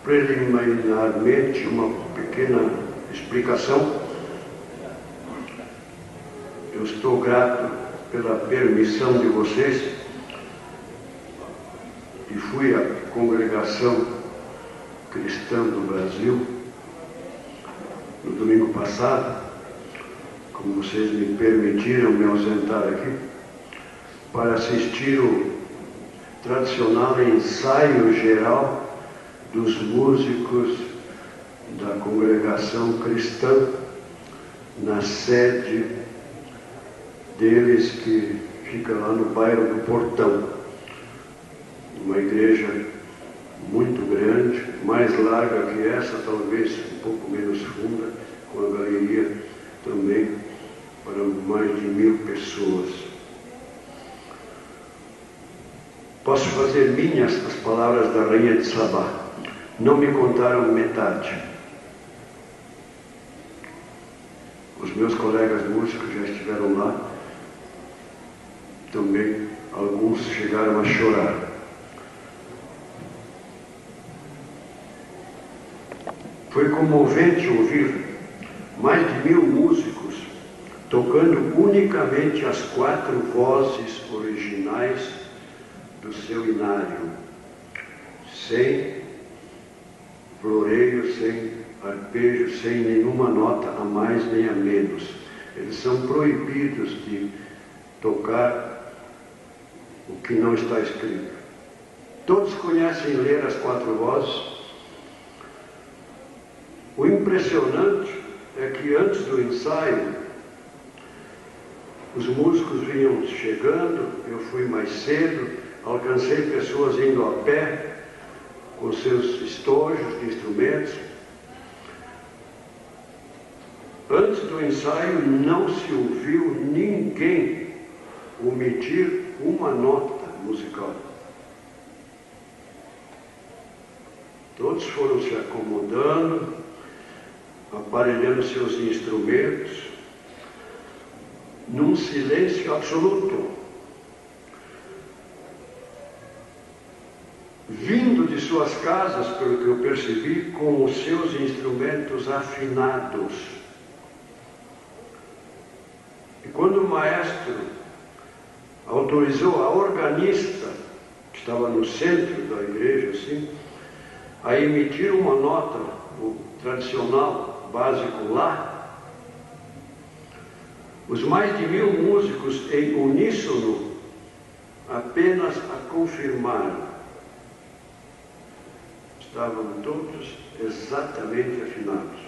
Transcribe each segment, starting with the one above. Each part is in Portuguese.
preliminarmente uma pequena explicação. Eu estou grato pela permissão de vocês e fui à Congregação Cristã do Brasil no domingo passado, como vocês me permitiram me ausentar aqui, para assistir o tradicional ensaio geral dos músicos da Congregação Cristã na sede deles, que fica lá no bairro do Portão, uma igreja muito grande, mais larga que essa, talvez um pouco menos funda, com a galeria também para mais de 1000 pessoas. Posso fazer minhas as palavras da Rainha de Sabá. Não me contaram metade. Os meus colegas músicos já estiveram lá. Também alguns chegaram a chorar. Foi comovente ouvir mais de 1000 músicos tocando unicamente as 4 vozes originais do seu inário, sem floreio, sem arpejo, sem nenhuma nota a mais nem a menos. Eles são proibidos de tocar o que não está escrito. Todos conhecem ler as 4 vozes. O impressionante é que antes do ensaio, os músicos vinham chegando, eu fui mais cedo, alcancei pessoas indo a pé, com seus estojos de instrumentos. Antes do ensaio, não se ouviu ninguém omitir uma nota musical. Todos foram se acomodando, aparelhando seus instrumentos, num silêncio absoluto, vindo de suas casas, pelo que eu percebi, com os seus instrumentos afinados. E quando o maestro autorizou a organista, que estava no centro da igreja, assim, a emitir uma nota, o tradicional básico Lá, os mais de 1000 músicos em uníssono apenas a confirmaram. Estavam todos exatamente afinados.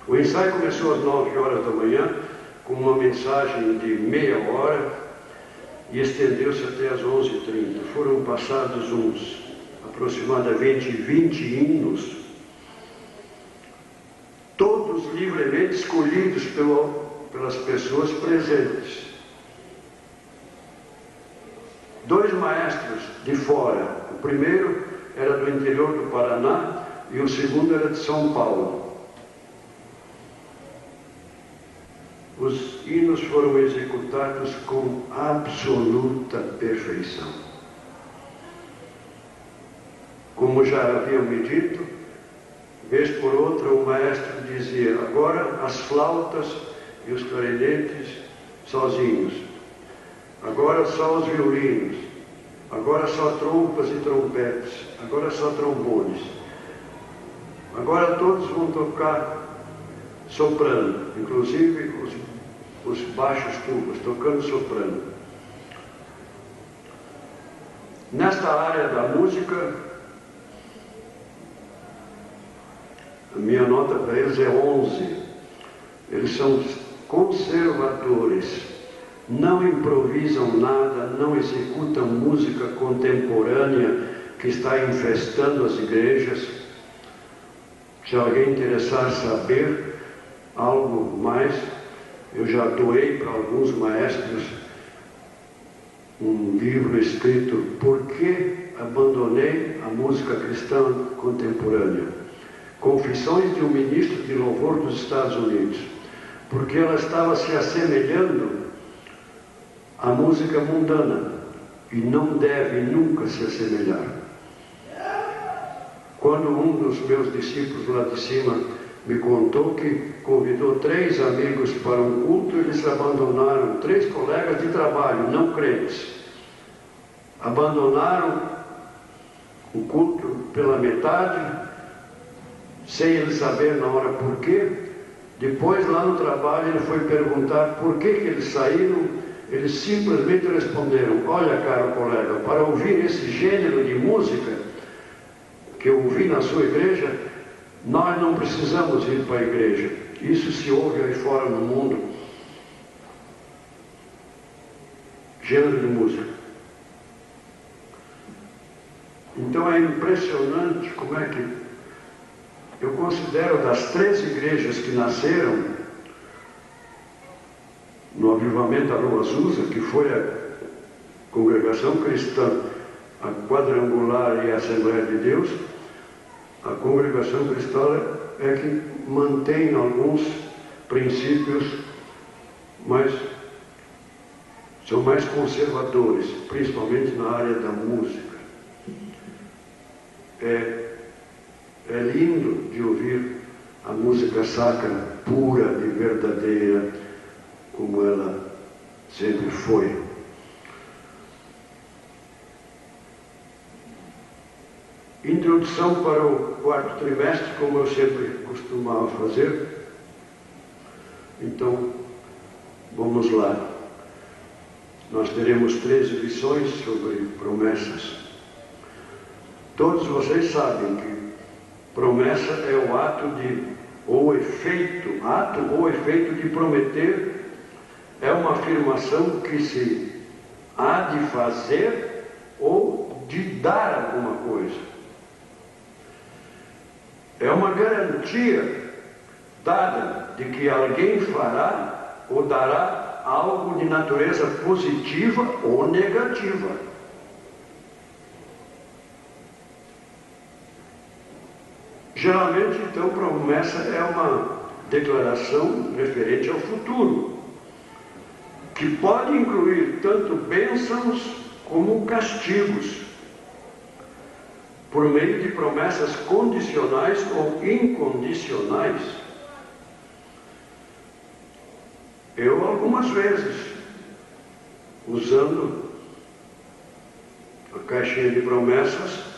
O ensaio começou às 9 horas da manhã, com uma mensagem de meia hora, e estendeu-se até às 11h30. Foram passados aproximadamente 20 hinos, todos livremente escolhidos pelas pessoas presentes. 2 maestros de fora. O primeiro era do interior do Paraná e o segundo era de São Paulo. Os hinos foram executados com absoluta perfeição. Como já haviam me dito, vez por outra o maestro dizia: agora as flautas e os clarinetes sozinhos, agora só os violinos, agora só trompas e trompetes, agora só trombones, agora todos vão tocar soprano, inclusive os baixos tubas, tocando soprano. Nesta área da música, a minha nota para eles é 11. Eles são conservadores, não improvisam nada, não executam música contemporânea que está infestando as igrejas. Se alguém interessar saber algo mais, eu já doei para alguns maestros um livro escrito Por que abandonei a música cristã contemporânea? Confissões de um ministro de louvor dos Estados Unidos. Porque ela estava se assemelhando à música mundana e não deve nunca se assemelhar. Quando um dos meus discípulos lá de cima me contou que convidou 3 amigos para um culto, eles abandonaram, 3 colegas de trabalho, não crentes, abandonaram o culto pela metade, sem ele saber na hora por quê. Depois, lá no trabalho, ele foi perguntar por que eles saíram. Eles simplesmente responderam: olha, caro colega, para ouvir esse gênero de música que eu ouvi na sua igreja, nós não precisamos ir para a igreja. Isso se ouve aí fora no mundo. Gênero de música. Então é impressionante como é que eu considero, das 3 igrejas que nasceram no avivamento da Rua Azusa, que foi a Congregação Cristã, a Quadrangular e a Assembleia de Deus, a Congregação Cristã é que mantém alguns princípios, mas são mais conservadores, principalmente na área da música. É lindo de ouvir a música sacra pura e verdadeira, como ela sempre foi. Introdução para o 4º trimestre, como eu sempre costumava fazer. Então, vamos lá. Nós teremos 13 lições sobre promessas. Todos vocês sabem que promessa é o ato ou efeito de prometer, é uma afirmação que se há de fazer ou de dar alguma coisa. É uma garantia dada de que alguém fará ou dará algo de natureza positiva ou negativa. Geralmente, então, promessa é uma declaração referente ao futuro, que pode incluir tanto bênçãos como castigos, por meio de promessas condicionais ou incondicionais. Eu, algumas vezes, usando a caixinha de promessas,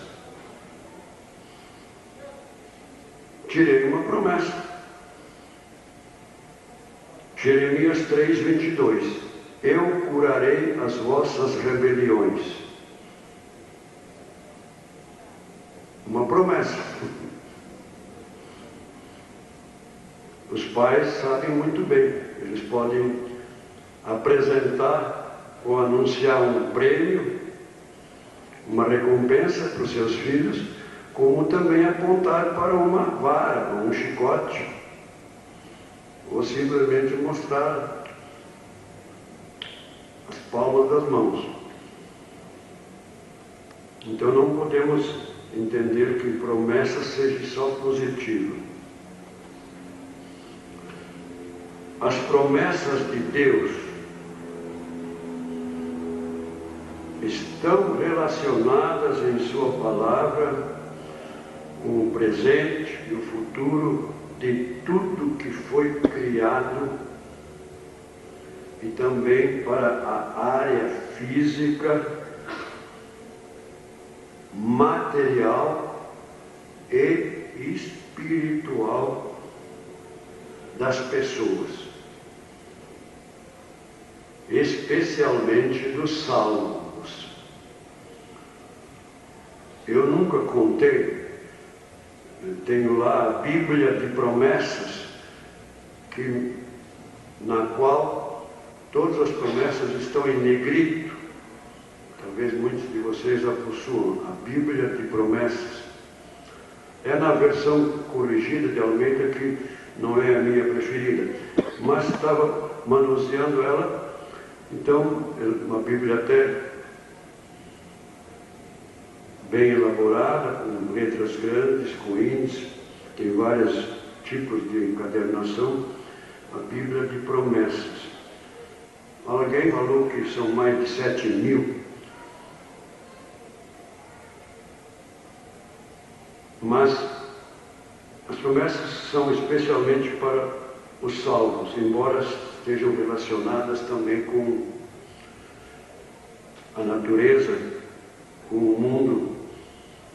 tirei uma promessa. Jeremias 3:22. Eu curarei as vossas rebeliões. Uma promessa. Os pais sabem muito bem. Eles podem apresentar ou anunciar um prêmio, uma recompensa para os seus filhos, como também apontar para uma vara, ou um chicote, ou simplesmente mostrar as palmas das mãos. Então não podemos entender que promessa seja só positiva. As promessas de Deus estão relacionadas em sua palavra com o presente e o futuro de tudo que foi criado, e também para a área física, material e espiritual das pessoas, especialmente dos salmos. Eu nunca contei. Eu tenho lá a Bíblia de promessas, na qual todas as promessas estão em negrito. Talvez muitos de vocês a possuam, a Bíblia de promessas. É na versão corrigida de Almeida, que não é a minha preferida, mas estava manuseando ela, então, uma Bíblia até bem elaborada, com letras grandes, com índice, tem vários tipos de encadernação, a Bíblia de promessas. Alguém falou que são mais de 7.000. Mas as promessas são especialmente para os salvos, embora estejam relacionadas também com a natureza, com o mundo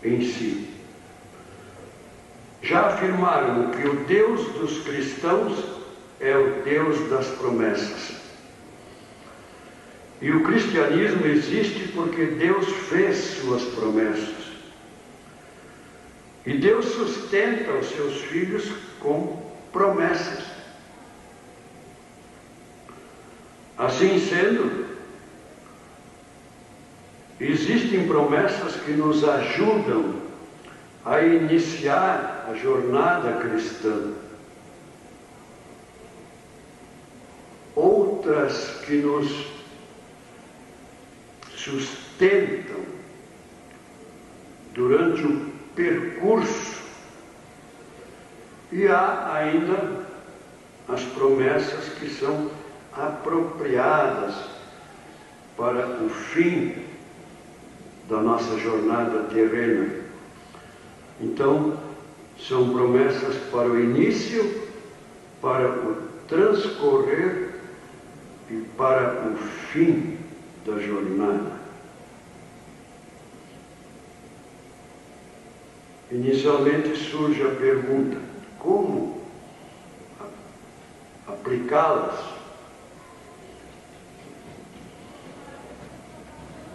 em si. Já afirmaram que o Deus dos cristãos é o Deus das promessas. E o cristianismo existe porque Deus fez suas promessas. E Deus sustenta os seus filhos com promessas. Assim sendo, existem promessas que nos ajudam a iniciar a jornada cristã. Outras que nos sustentam durante o percurso. E há ainda as promessas que são apropriadas para o fim da nossa jornada terrena. Então, são promessas para o início, para o transcorrer e para o fim da jornada. Inicialmente surge a pergunta: como aplicá-las?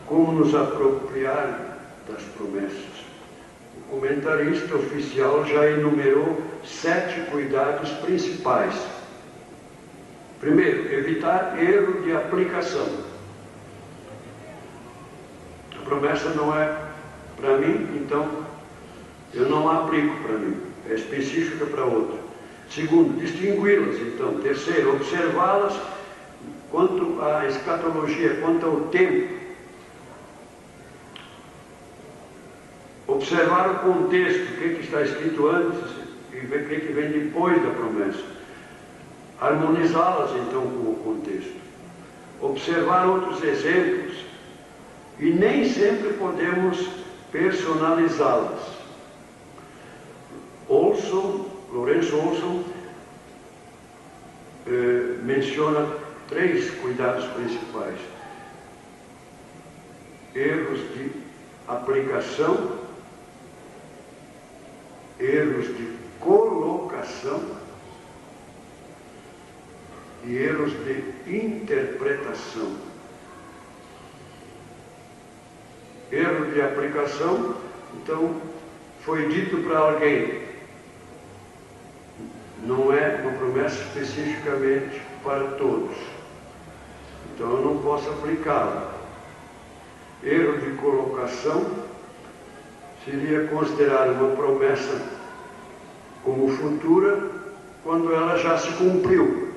Como nos apropriar das promessas? O comentarista oficial já enumerou 7 cuidados principais. Primeiro, evitar erro de aplicação. A promessa não é para mim, então eu não a aplico para mim, é específica para outro. Segundo, distingui-las, então. Terceiro, observá-las quanto à escatologia, quanto ao tempo. Observar o contexto, o que está escrito antes e ver o que vem depois da promessa. Harmonizá-las, então, com o contexto. Observar outros exemplos. E nem sempre podemos personalizá-las. Lourenço Olson menciona 3 cuidados principais: erros de aplicação, erros de colocação e erros de interpretação. Erro de aplicação, então, foi dito para alguém, não é uma promessa especificamente para todos, então eu não posso aplicá-la. Erro de colocação seria considerar uma promessa como futura quando ela já se cumpriu.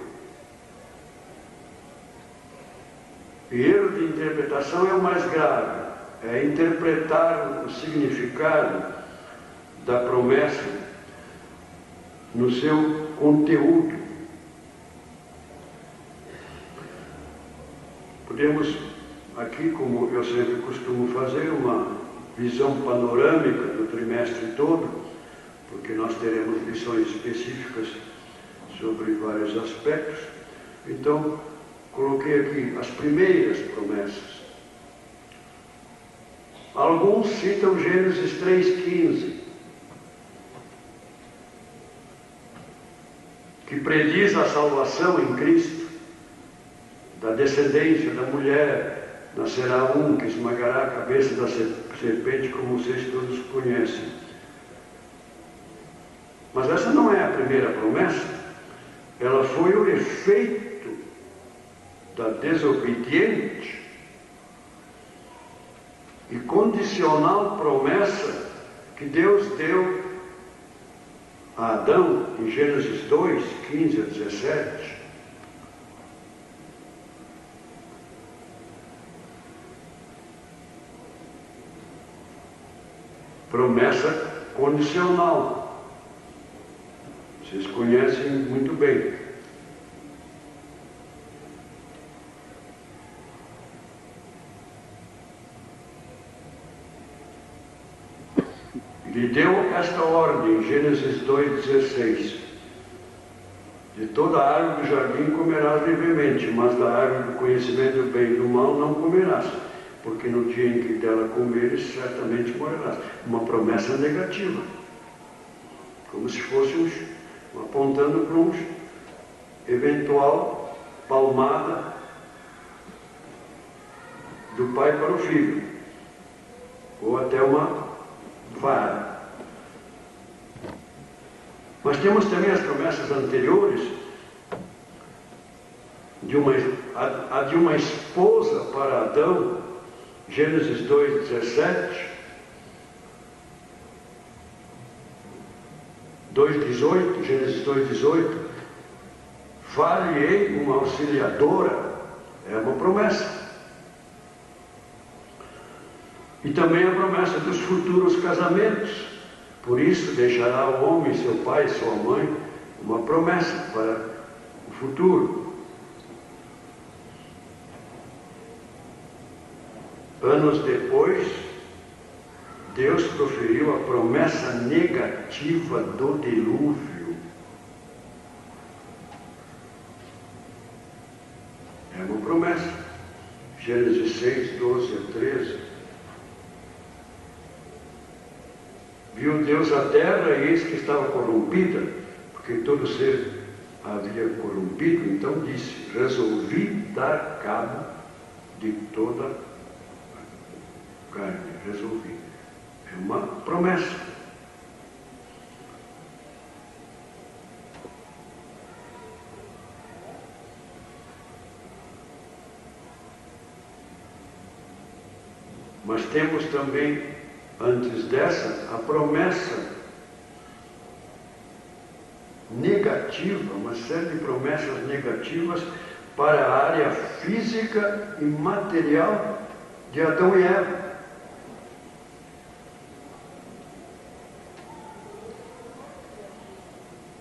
E erro de interpretação é o mais grave, é interpretar o significado da promessa no seu conteúdo. Podemos aqui, como eu sempre costumo fazer, uma visão panorâmica do trimestre todo, porque nós teremos lições específicas sobre vários aspectos. Então, coloquei aqui as primeiras promessas. Alguns citam Gênesis 3,15, que prediz a salvação em Cristo. Da descendência da mulher nascerá um que esmagará a cabeça da serpente, como vocês todos conhecem. Mas essa não é a primeira promessa. Ela foi o efeito da desobediente e condicional promessa que Deus deu a Adão em Gênesis 2, 15 a 17. Promessa condicional. Vocês conhecem muito bem. lhe deu esta ordem, Gênesis 2,16: de toda a árvore do jardim comerás livremente, mas da árvore do conhecimento do bem e do mal não comerás, porque no dia em que dela comeres, certamente morrerás. Uma promessa negativa, como se fosse apontando para um eventual palmada do pai para o filho, ou até uma vara. Mas temos também as promessas anteriores de uma esposa para Adão, Gênesis 2,17, 2,18, Gênesis 2,18, far-lhe-ei uma auxiliadora, é uma promessa. E também a promessa dos futuros casamentos. Por isso deixará o homem seu pai e sua mãe, uma promessa para o futuro. Anos depois, Deus proferiu a promessa negativa do dilúvio. É uma promessa. Gênesis 6, 12 a 13. Viu Deus a terra e eis que estava corrompida, porque todo ser havia corrompido. Então disse: resolvi dar cabo de toda a carne. Resolvi. É uma promessa. Mas temos também, antes dessa, a promessa negativa, uma série de promessas negativas para a área física e material de Adão e Eva.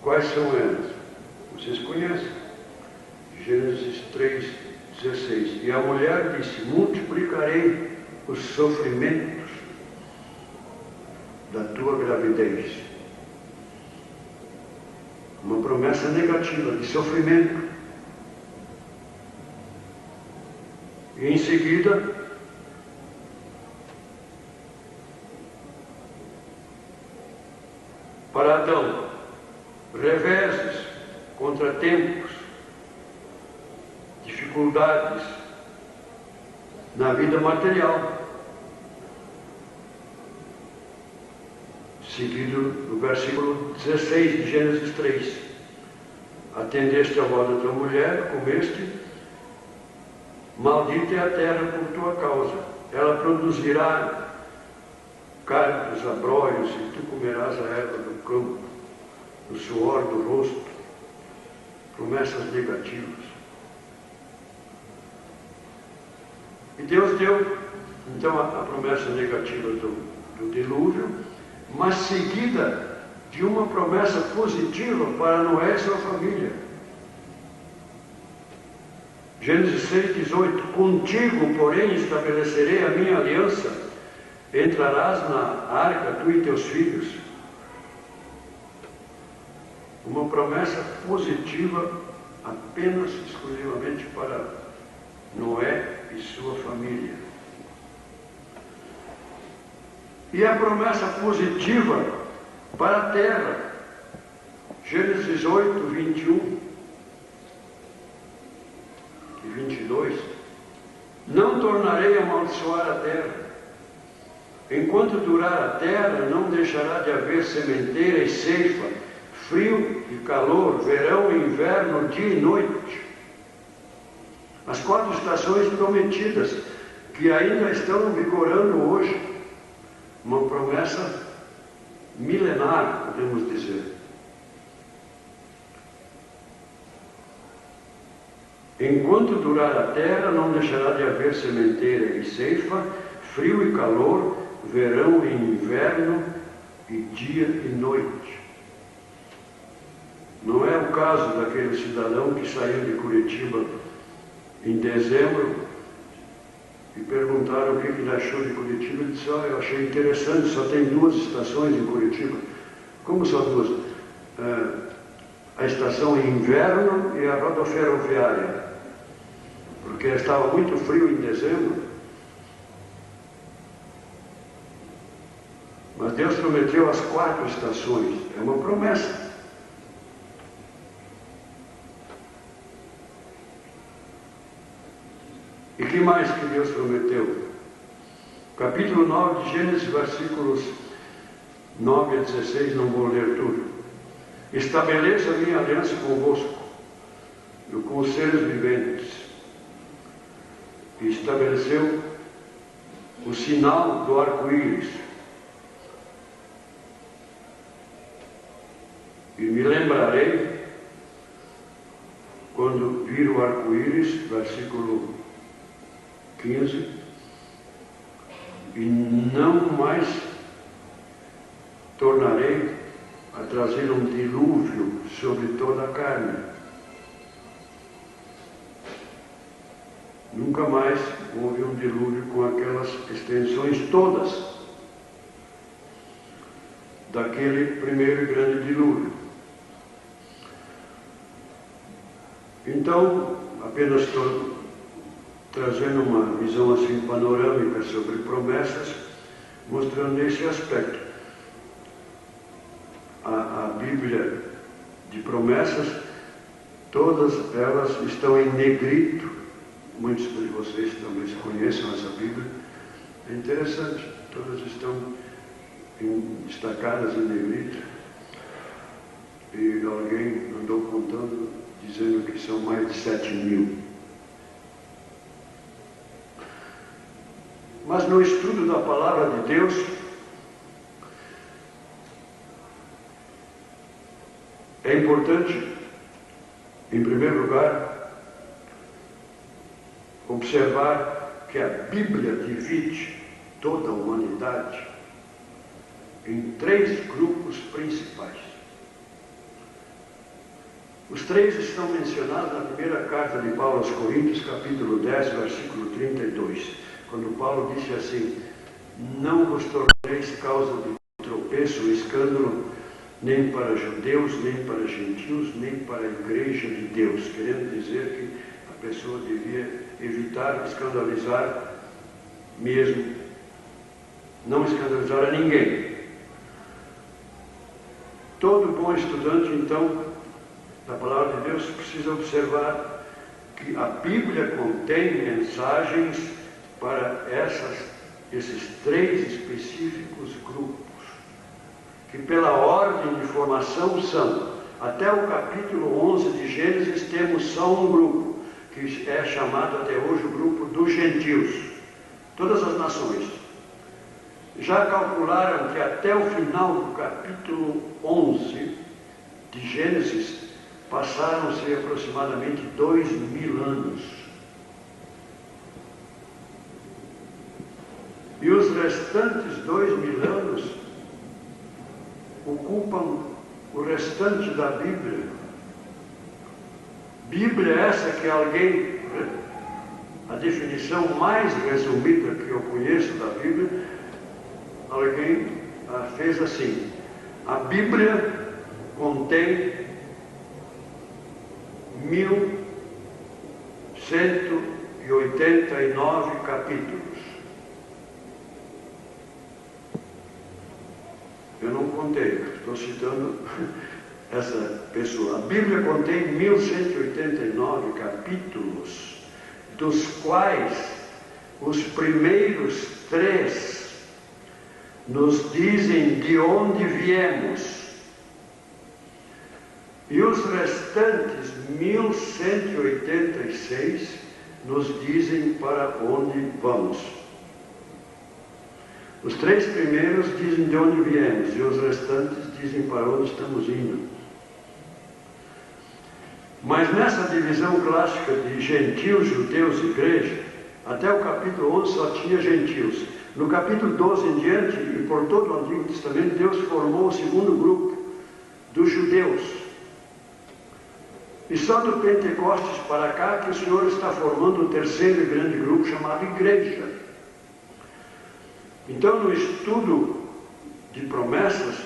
Quais são elas? Vocês conhecem. Gênesis 3,16. E a mulher disse: multiplicarei os sofrimentos da tua gravidez. Uma promessa negativa de sofrimento. E em seguida, para Adão, reveses, contratempos, dificuldades na vida material. Seguido no versículo 16 de Gênesis 3. Atendeste a voz da tua mulher, comeste, maldita é a terra por tua causa. Ela produzirá cardos, abrolhos, e tu comerás a erva do campo, o suor do rosto. Promessas negativas. E Deus deu, então, a promessa negativa do dilúvio, mas seguida de uma promessa positiva para Noé e sua família. Gênesis 6,18. Contigo, porém, estabelecerei a minha aliança, entrarás na arca, tu e teus filhos. Uma promessa positiva apenas, exclusivamente para Noé e sua família. E a promessa positiva para a terra. Gênesis 8, 21 e 22. Não tornarei a amaldiçoar a terra. Enquanto durar a terra, não deixará de haver sementeira e ceifa, frio e calor, verão e inverno, dia e noite. As 4 estações prometidas, que ainda estão vigorando hoje. Uma promessa milenar, podemos dizer. Enquanto durar a terra, não deixará de haver sementeira e ceifa, frio e calor, verão e inverno, e dia e noite. Não é o caso daquele cidadão que saiu de Curitiba em dezembro e perguntou perguntaram o que ele achou de Curitiba. Ele disse: eu achei interessante, só tem 2 estações em Curitiba. Como só 2? A estação inverno e a rodoferroviária, porque estava muito frio em dezembro. Mas Deus prometeu as 4 estações. É uma promessa. E que mais que Deus prometeu? Capítulo 9 de Gênesis, versículos 9 a 16, não vou ler tudo. Estabeleça a minha aliança convosco e com os seres viventes. E estabeleceu o sinal do arco-íris. E me lembrarei, quando vir o arco-íris, versículo 15, e não mais tornarei a trazer um dilúvio sobre toda a carne. Nunca mais houve um dilúvio com aquelas extensões todas daquele primeiro grande dilúvio. Então, apenas estou trazendo uma visão assim panorâmica sobre promessas, mostrando esse aspecto. A Bíblia de promessas, todas elas estão em negrito. Muitos de vocês talvez conheçam essa Bíblia. É interessante, todas estão destacadas em negrito. E alguém andou contando, dizendo que são mais de 7.000. Mas no estudo da Palavra de Deus, é importante, em primeiro lugar, observar que a Bíblia divide toda a humanidade em 3 grupos principais. Os 3 estão mencionados na primeira carta de Paulo aos Coríntios, capítulo 10, versículo 32, quando Paulo disse assim: não vos torneis causa de tropeço ou escândalo, nem para judeus, nem para gentios, nem para a igreja de Deus, querendo dizer que a pessoa devia evitar escandalizar mesmo, não escandalizar a ninguém. Todo bom estudante, então, da Palavra de Deus precisa observar que a Bíblia contém mensagens para esses 3 específicos grupos, que pela ordem de formação são, até o capítulo 11 de Gênesis temos só um grupo, que é chamado até hoje o grupo dos gentios, todas as nações. Já calcularam que até o final do capítulo 11 de Gênesis passaram-se aproximadamente 2.000 anos. E os restantes 2.000 anos ocupam o restante da Bíblia. Bíblia essa que alguém, a definição mais resumida que eu conheço da Bíblia, alguém fez assim: a Bíblia contém 1.189 capítulos. Eu não contei, estou citando essa pessoa. A Bíblia contém 1.189 capítulos, dos quais os primeiros 3 nos dizem de onde viemos, e os restantes 1.186 nos dizem para onde vamos. Os 3 primeiros dizem de onde viemos, e os restantes dizem para onde estamos indo. Mas nessa divisão clássica de gentios, judeus e igreja, até o capítulo 11 só tinha gentios. No capítulo 12 em diante, e por todo o Antigo Testamento, Deus formou o segundo grupo, dos judeus. E só do Pentecostes para cá que o Senhor está formando o terceiro grande grupo chamado igreja. Então, no estudo de promessas,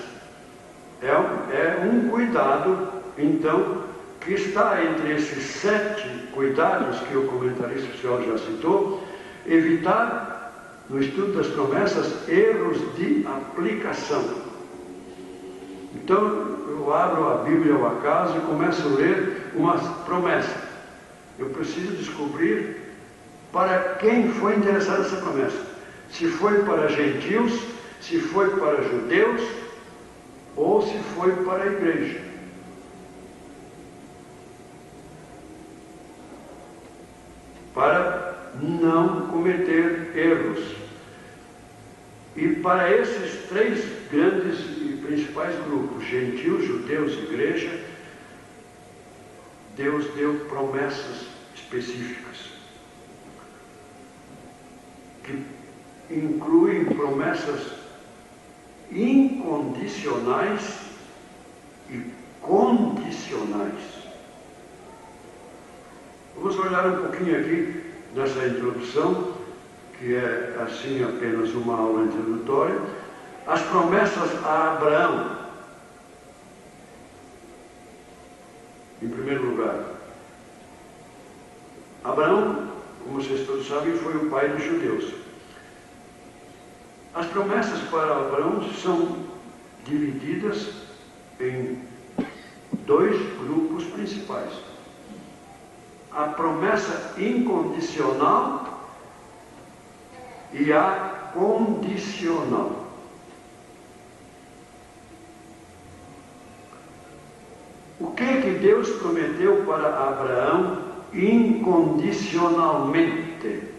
é um cuidado, então, que está entre esses 7 cuidados que o comentarista oficial já citou, evitar, no estudo das promessas, erros de aplicação. Então, eu abro a Bíblia ao acaso e começo a ler uma promessa. Eu preciso descobrir para quem foi interessada essa promessa. Se foi para gentios, se foi para judeus, ou se foi para a igreja. Para não cometer erros. E para esses 3 grandes e principais grupos, gentios, judeus e igreja, Deus deu promessas específicas, que incluem promessas incondicionais e condicionais. Vamos olhar um pouquinho aqui nessa introdução, que é assim apenas uma aula introdutória. As promessas a Abraão. Em primeiro lugar, Abraão, como vocês todos sabem, foi o pai dos judeus. As promessas para Abraão são divididas em 2 grupos principais. A promessa incondicional e a condicional. O que Deus prometeu para Abraão incondicionalmente?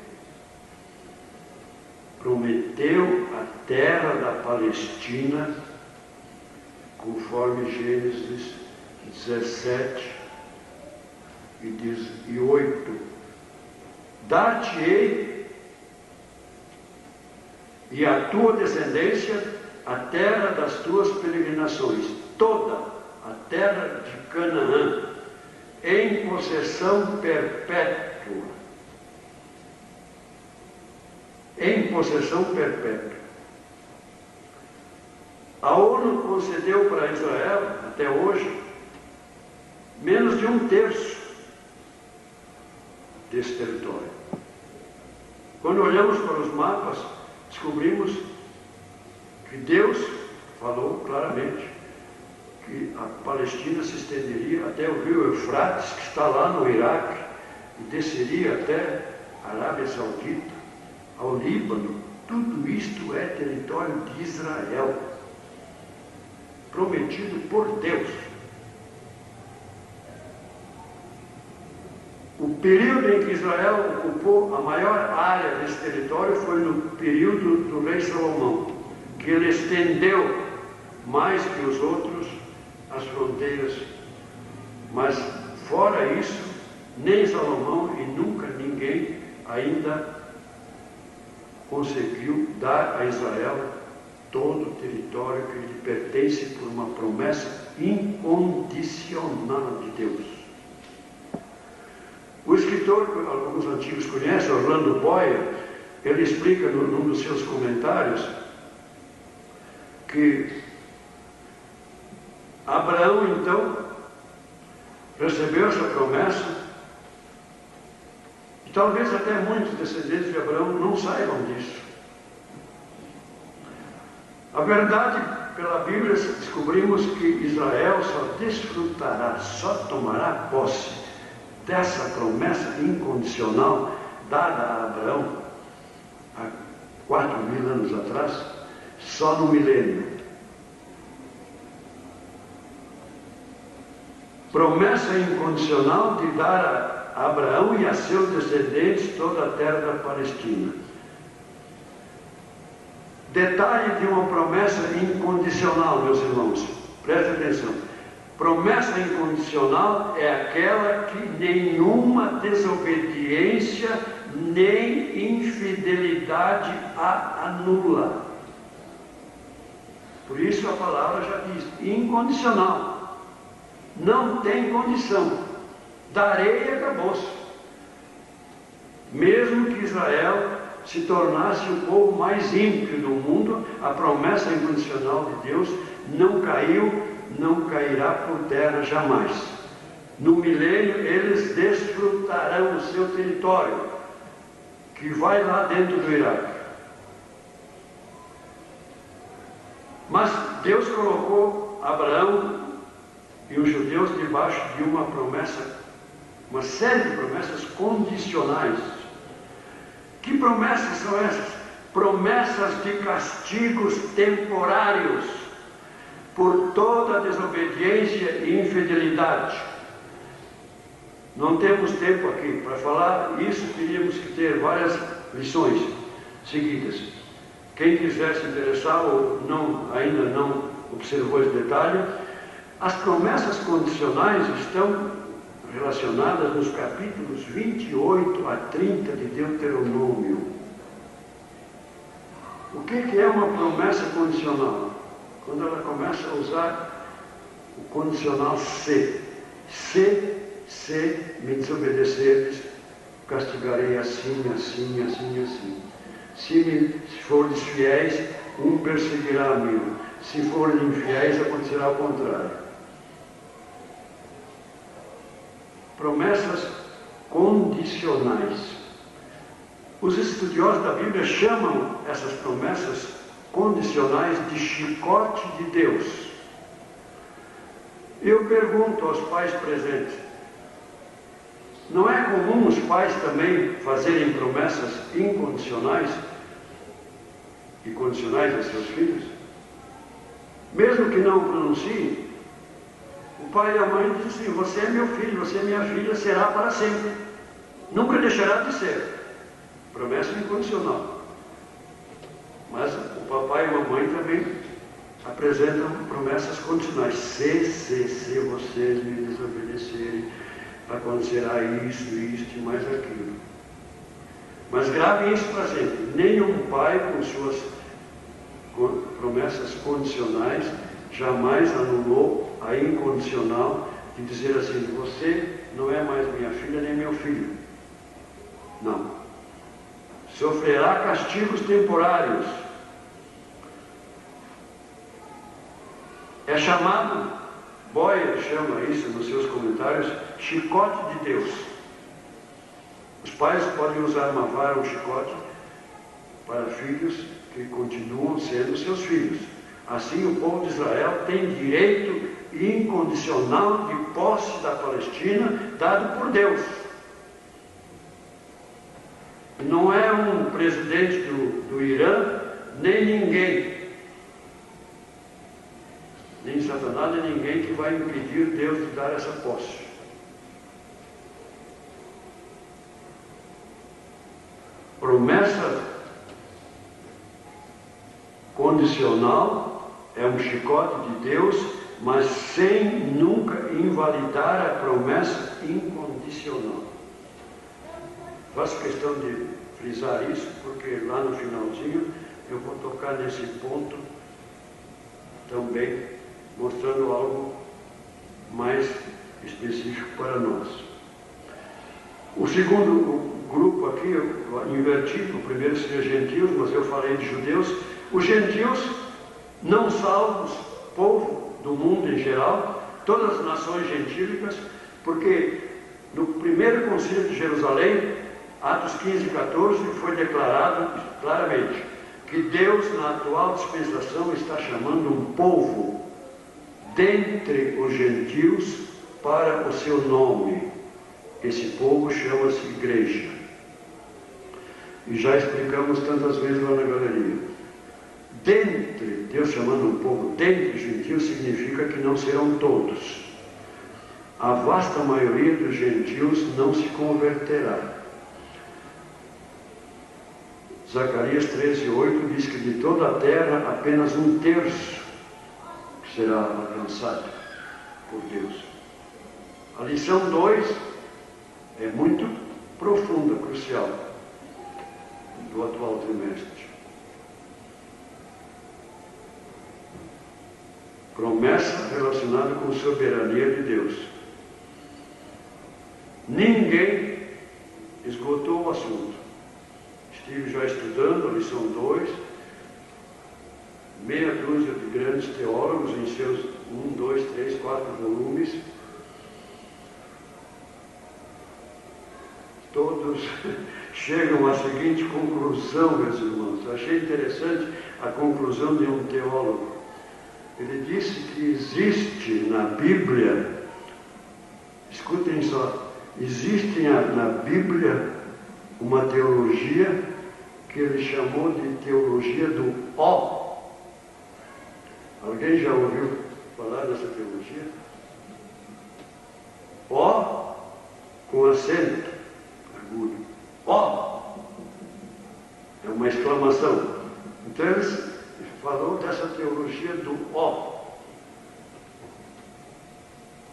Prometeu a terra da Palestina, conforme Gênesis 17 e 8. Dar-te-ei e a tua descendência a terra das tuas peregrinações, toda a terra de Canaã, em possessão perpétua. Em possessão perpétua. A ONU concedeu para Israel, até hoje, menos de 1/3 desse território. Quando olhamos para os mapas, descobrimos que Deus falou claramente que a Palestina se estenderia até o rio Eufrates, que está lá no Iraque, e desceria até a Arábia Saudita, ao Líbano. Tudo isto é território de Israel, prometido por Deus. O período em que Israel ocupou a maior área desse território foi no período do rei Salomão, que ele estendeu mais que os outros as fronteiras. Mas fora isso, nem Salomão e nunca ninguém ainda conseguiu dar a Israel todo o território que lhe pertence por uma promessa incondicional de Deus. O escritor, que alguns antigos conhecem, Orlando Boyer, ele explica num dos seus comentários que Abraão, então, recebeu essa promessa, e talvez até muitos descendentes de Abraão não saibam disso. A verdade, pela Bíblia, descobrimos que Israel só desfrutará, só tomará posse dessa promessa incondicional dada a Abraão há 4.000 anos atrás, só no milênio. Promessa incondicional de dar a Abraão e a seus descendentes toda a terra da Palestina. Detalhe de uma promessa incondicional, meus irmãos, preste atenção. Promessa incondicional é aquela que nenhuma desobediência nem infidelidade a anula. Por isso a palavra já diz, incondicional. Não tem condição. Darei e acabou-se. Mesmo que Israel se tornasse o povo mais ímpio do mundo, a promessa incondicional de Deus não caiu, não cairá por terra jamais. No milênio eles desfrutarão o seu território, que vai lá dentro do Iraque. Mas Deus colocou Abraão e os judeus debaixo de uma promessa, uma série de promessas condicionais. Que promessas são essas? Promessas de castigos temporários por toda desobediência e infidelidade. Não temos tempo aqui para falar isso, teríamos que ter várias lições seguidas. Quem quiser se interessar ou ainda não observou esse detalhe, as promessas condicionais estão relacionadas nos capítulos 28 a 30 de Deuteronômio. O que é uma promessa condicional? Quando ela começa a usar o condicional se. Se me desobedeceres, castigarei assim, assim, assim, assim. Se fordes fiéis, um perseguirá a mil. Se forem infiéis, acontecerá o contrário. Promessas condicionais. Os estudiosos da Bíblia chamam essas promessas condicionais de chicote de Deus. Eu pergunto aos pais presentes, não é comum os pais também fazerem promessas incondicionais e condicionais aos seus filhos? Mesmo que não pronunciem, o pai e a mãe dizem assim: você é meu filho, você é minha filha, será para sempre, nunca deixará de ser. Promessa incondicional. Mas o papai e a mamãe também apresentam promessas condicionais. Se vocês me desobedecerem, acontecerá isso e mais aquilo. Mas gravem isso para sempre. Nenhum pai, com suas promessas condicionais, jamais anulou a incondicional de dizer assim: você não é mais minha filha nem meu filho. Não. Sofrerá castigos temporários. É chamado, Boyer chama isso nos seus comentários, chicote de Deus. Os pais podem usar uma vara ou um chicote para filhos que continuam sendo seus filhos. Assim, o povo de Israel tem direito incondicional de posse da Palestina, dado por Deus. Não é um presidente do Irã, nem ninguém, nem Satanás, nem ninguém que vai impedir Deus de dar essa posse. Promessa condicional é um chicote de Deus, mas sem nunca invalidar a promessa incondicional. Faço questão de frisar isso, porque lá no finalzinho eu vou tocar nesse ponto também, mostrando algo mais específico para nós. O segundo grupo aqui, eu inverti, o primeiro seria gentios, mas eu falei de judeus. Os gentios, não salvos, povo do mundo em geral, todas as nações gentílicas, porque no primeiro concílio de Jerusalém, Atos 15 e 14, foi declarado claramente que Deus, na atual dispensação, está chamando um povo dentre os gentios para o seu nome. Esse povo chama-se igreja. E já explicamos tantas vezes lá na galeria. Dentre, Deus chamando um povo dentre os gentios, significa que não serão todos. A vasta maioria dos gentios não se converterá. Zacarias 13:8 diz que de toda a terra apenas 1/3 será alcançado por Deus. A lição 2 é muito profunda, crucial, do atual trimestre. Promessa relacionada com a soberania de Deus. Ninguém esgotou o assunto. já estudando a lição 2, meia dúzia de grandes teólogos em seus 1, 2, 3, 4 volumes, todos chegam à seguinte conclusão, meus irmãos. Eu achei interessante a conclusão de um teólogo. Ele disse que existe na Bíblia, escutem só, existe na Bíblia uma teologia que ele chamou de teologia do ó. Alguém já ouviu falar dessa teologia? Ó com acento agudo. Ó! É uma exclamação. Então ele falou dessa teologia do ó.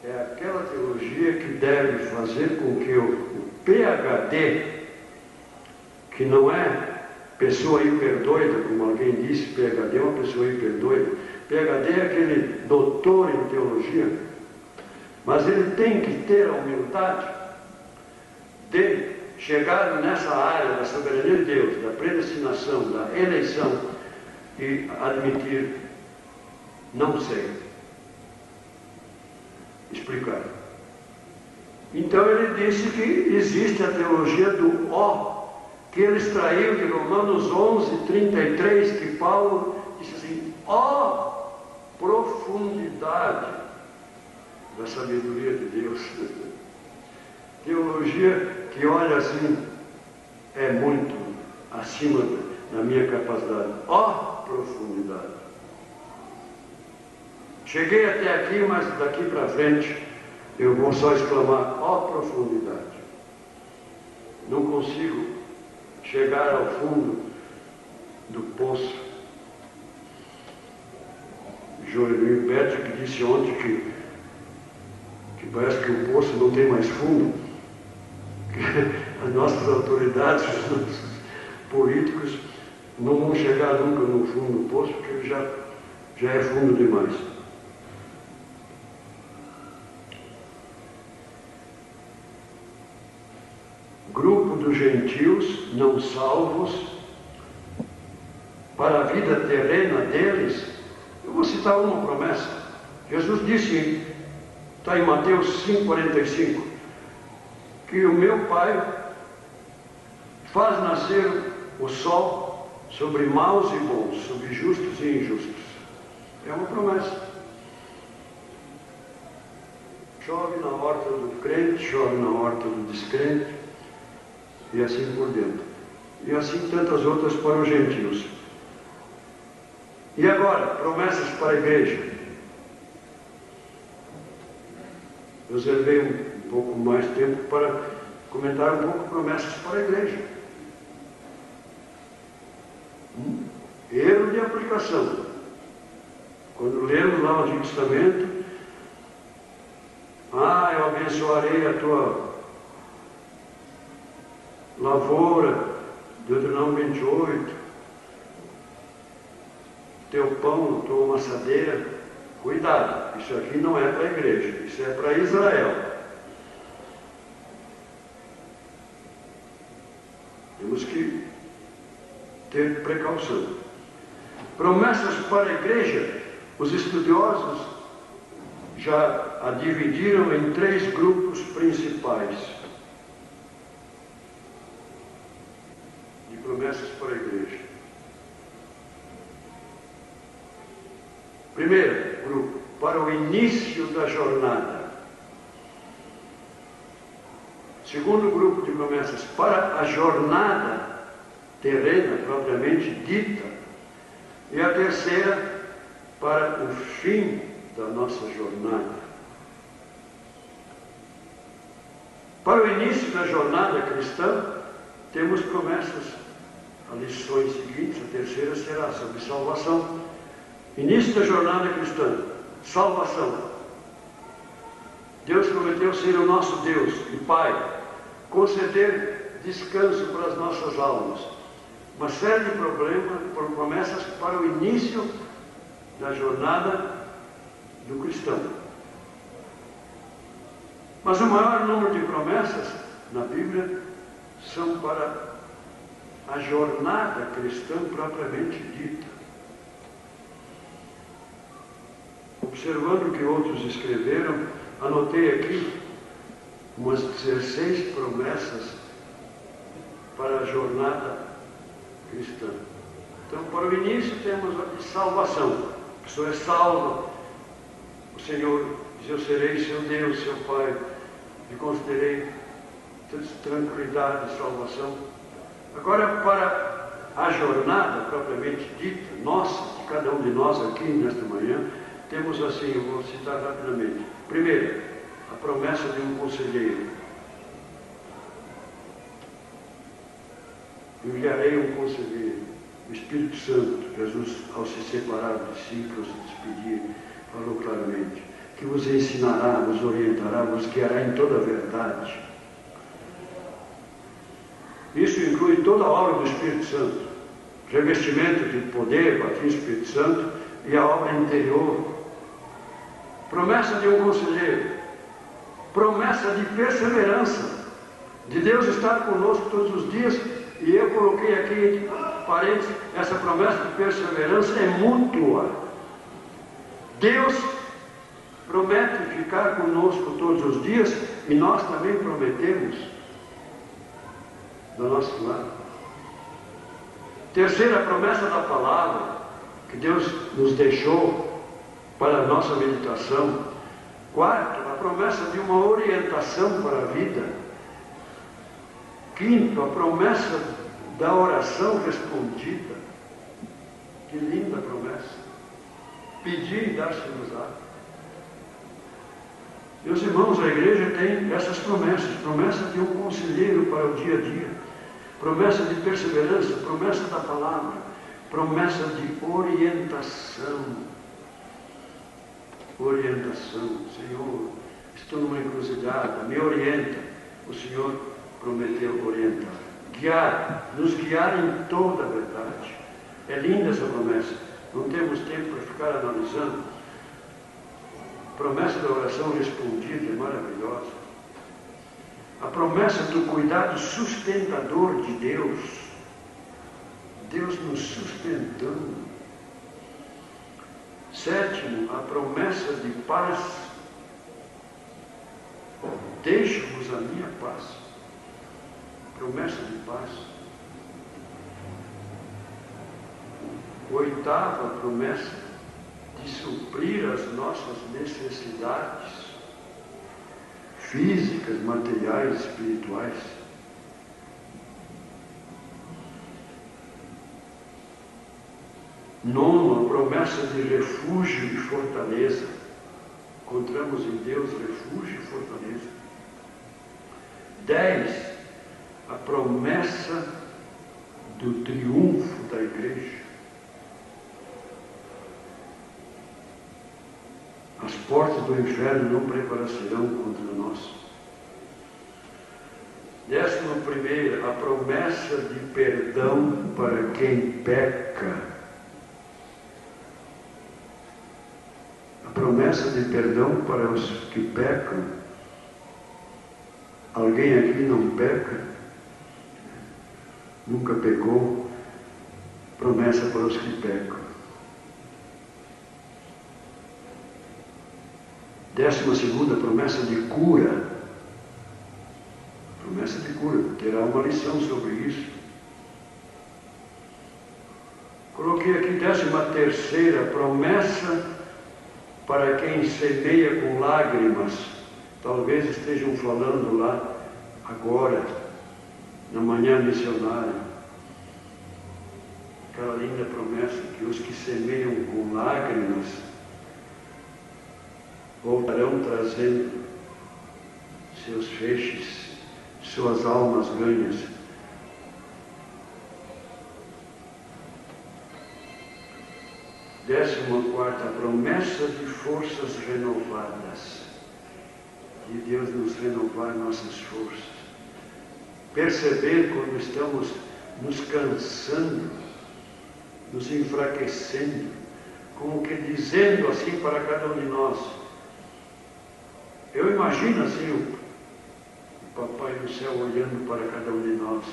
É aquela teologia que deve fazer com que o PhD, que não é pessoa hiperdoida, como alguém disse, PhD é uma pessoa hiperdoida. PhD é aquele doutor em teologia, mas ele tem que ter a humildade de chegar nessa área da soberania de Deus, da predestinação, da eleição e admitir, não sei explicar. Então ele disse que existe a teologia do ó, que ele extraiu de Romanos 11:33, que Paulo disse assim: ó profundidade da sabedoria de Deus. Teologia que olha assim, é muito acima da minha capacidade. Ó profundidade. Cheguei até aqui, mas daqui para frente eu vou só exclamar: ó profundidade. Não consigo chegar ao fundo do poço. Jeremias Betts, que disse ontem que parece que o poço não tem mais fundo. As nossas autoridades, os nossos políticos não vão chegar nunca no fundo do poço, porque ele já é fundo demais. Grupo dos gentios não salvos, para a vida terrena deles. Eu vou citar uma promessa. Jesus disse, está em Mateus 5,45, que o meu Pai faz nascer o sol sobre maus e bons, sobre justos e injustos. É uma promessa. Chove na horta do crente, chove na horta do descrente, e assim por dentro. E assim tantas outras para os gentios. E agora, promessas para a igreja. Eu reservei um pouco mais tempo para comentar um pouco promessas para a igreja. Erro de aplicação. Quando lemos lá o Antigo Testamento, eu abençoarei a tua lavoura, Deuteronômio 28, teu pão, tua amassadeira. Cuidado, isso aqui não é para a igreja, isso é para Israel. Temos que ter precaução. Promessas para a igreja, os estudiosos já a dividiram em 3 grupos principais de promessas para a igreja. Primeiro grupo, para o início da jornada. Segundo grupo de promessas, para a jornada terrena propriamente dita. E a terceira, para o fim da nossa jornada. Para o início da jornada cristã, temos promessas. As lições seguintes, a terceira será sobre salvação. Início da jornada cristã, salvação. Deus prometeu ser o nosso Deus e Pai, conceder descanso para as nossas almas. Uma série de promessas para o início da jornada do cristão. Mas o maior número de promessas na Bíblia são para a jornada cristã propriamente dita. Observando o que outros escreveram, anotei aqui umas 16 promessas para a jornada cristã. Então, para o início, temos a de salvação. A pessoa é salva. O Senhor diz: eu serei seu Deus, seu Pai, e concederei tranquilidade e salvação. Agora, para a jornada propriamente dita, nossa, de cada um de nós aqui nesta manhã, temos assim, eu vou citar rapidamente. Primeiro, a promessa de um conselheiro. Enviarei um conselheiro, o Espírito Santo. Jesus, ao se separar dos discípulos, se despedir, falou claramente: que vos ensinará, vos orientará, vos guiará em toda a verdade. Isso inclui toda a obra do Espírito Santo, revestimento de poder, batismo do Espírito Santo e a obra interior. Promessa de um conselheiro, promessa de perseverança, de Deus estar conosco todos os dias. E eu coloquei aqui entre parênteses, essa promessa de perseverança é mútua. Deus promete ficar conosco todos os dias e nós também prometemos do nosso lado. Terceira, a promessa da palavra que Deus nos deixou para a nossa meditação. Quarto, a promessa de uma orientação para a vida. Quinto, a promessa da oração respondida. Que linda promessa. Pedir e dar-se-nos-á. Meus irmãos, a igreja tem essas promessas. Promessa de um conselheiro para o dia a dia. Promessa de perseverança, promessa da palavra. Promessa de orientação. Orientação. Senhor, estou numa encruzilhada, me orienta. O Senhor prometeu orientar. Guiar, nos guiar em toda a verdade. É linda essa promessa. Não temos tempo para ficar analisando. A promessa da oração respondida é maravilhosa. A promessa do cuidado sustentador de Deus. Deus nos sustentando. Sétimo, a promessa de paz. Deixo-vos a minha paz. Promessa de paz. Oitava promessa de suprir as nossas necessidades físicas, materiais, espirituais. Nono, a promessa de refúgio e fortaleza. Encontramos em Deus refúgio e fortaleza. 10, a promessa do triunfo da igreja. As portas do inferno não prevalecerão contra nós. 11, a promessa de perdão para quem peca. A promessa de perdão para os que pecam. Alguém aqui não peca? Nunca pecou? Promessa para os que pecam. 12, promessa de cura. Promessa de cura. Terá uma lição sobre isso. Coloquei aqui 13, promessa para quem semeia com lágrimas. Talvez estejam falando lá agora, na manhã missionária. Aquela linda promessa que os que semeiam com lágrimas voltarão trazendo seus feixes, suas almas ganhas. 14, a promessa de forças renovadas. De Deus nos renovar nossas forças. Perceber quando estamos nos cansando, nos enfraquecendo, como que dizendo assim para cada um de nós. Eu imagino assim o Papai do céu olhando para cada um de nós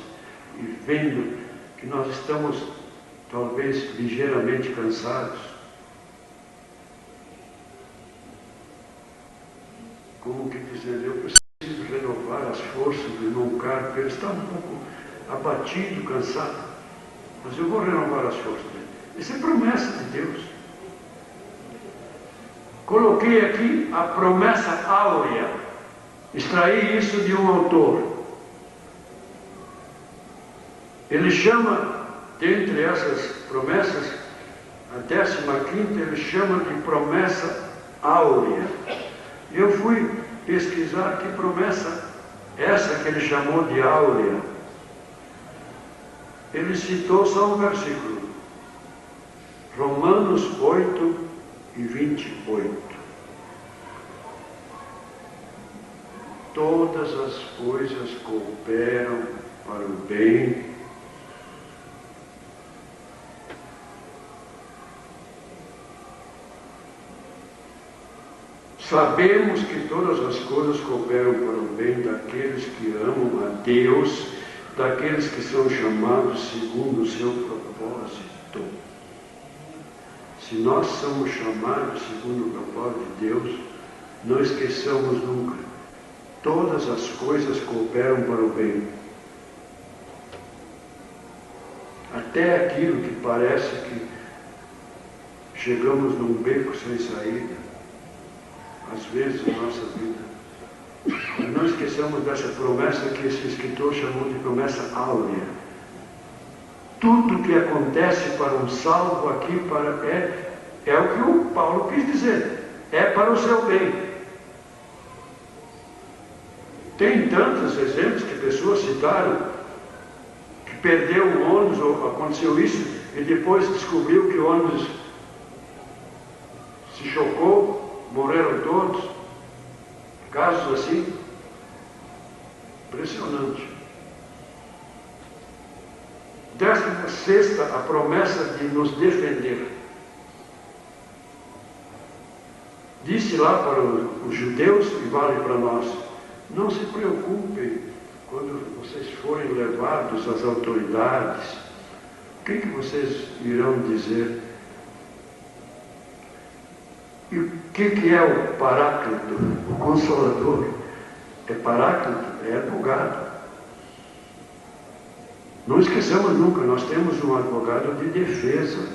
e vendo que nós estamos talvez ligeiramente cansados, como que dizendo, eu preciso renovar as forças do irmão Carlos, porque ele está um pouco abatido, cansado, mas eu vou renovar as forças dele. Isso é promessa de Deus. Coloquei aqui a promessa áurea, extraí isso de um autor. Ele chama, dentre essas promessas, a 15ª, ele chama de promessa áurea. E eu fui pesquisar que promessa essa que ele chamou de áurea. Ele citou só um versículo, Romanos 8:28. Todas as coisas cooperam para o bem Sabemos que todas as coisas cooperam para o bem daqueles que amam a Deus, daqueles que são chamados segundo o seu propósito. Se nós somos chamados segundo o propósito de Deus, não esqueçamos nunca, todas as coisas cooperam para o bem. Até aquilo que parece que chegamos num beco sem saída, às vezes na nossa vida. Não esqueçamos dessa promessa que esse escritor chamou de promessa áurea. Tudo que acontece para um salvo aqui é o que o Paulo quis dizer, é para o seu bem. Tem tantos exemplos que pessoas citaram que perdeu um ônibus, ou aconteceu isso, e depois descobriu que o ônibus se chocou, morreram todos. Casos assim, impressionante. 16ª, a promessa de nos defender. Disse lá para os judeus e vale para nós: não se preocupem quando vocês forem levados às autoridades. O que vocês irão dizer? E o que é o Paráclito, o Consolador? É Paráclito, é advogado. Não esqueçamos nunca, nós temos um advogado de defesa,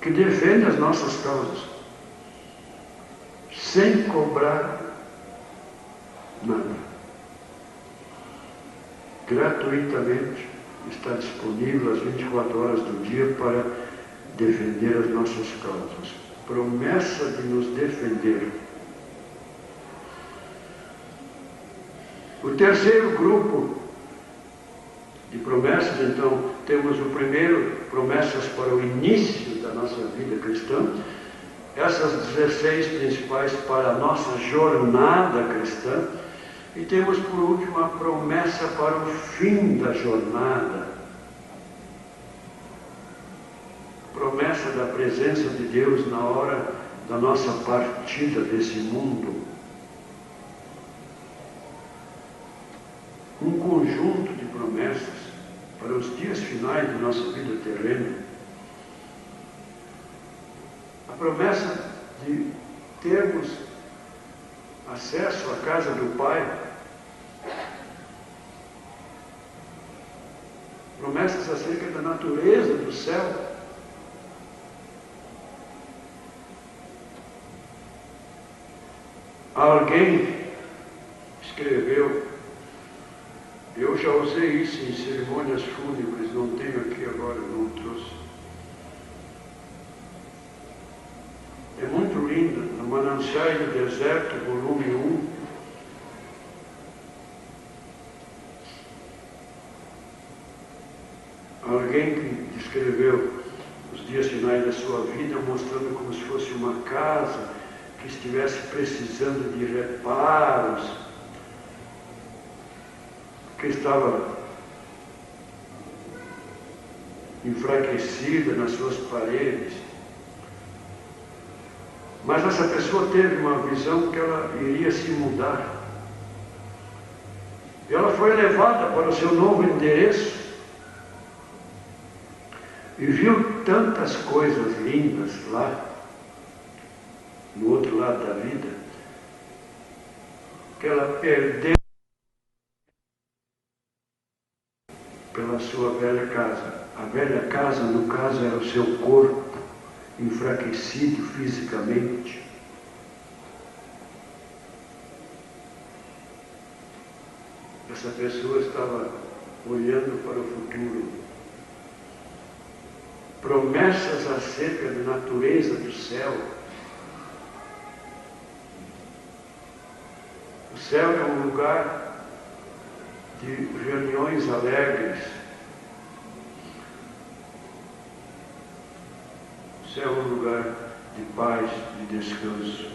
que defende as nossas causas, sem cobrar nada. Gratuitamente está disponível às 24 horas do dia para defender as nossas causas. Promessa de nos defender. O terceiro grupo de promessas, então, temos o primeiro, promessas para o início da nossa vida cristã. Essas 16 principais para a nossa jornada cristã. E temos por último a promessa para o fim da jornada. Promessa da presença de Deus na hora da nossa partida desse mundo. Um conjunto de promessas para os dias finais da nossa vida terrena. A promessa de termos acesso à casa do Pai. Promessas acerca da natureza do céu. Alguém escreveu, eu já usei isso em cerimônias fúnebres, não tenho aqui agora, não trouxe. É muito linda, no Mananciais do Deserto, volume 1. Alguém que descreveu os dias finais da sua vida, mostrando como se fosse uma casa que estivesse precisando de reparos, que estava enfraquecida nas suas paredes. Mas essa pessoa teve uma visão que ela iria se mudar. E ela foi foi levada para o seu novo endereço e viu tantas coisas lindas lá, no outro lado da vida, que ela perdeu pela sua velha casa. A velha casa, no caso, era o seu corpo, enfraquecido fisicamente. Essa pessoa estava olhando para o futuro. Promessas acerca da natureza do céu. O céu é um lugar de reuniões alegres. O céu é um lugar de paz, de descanso.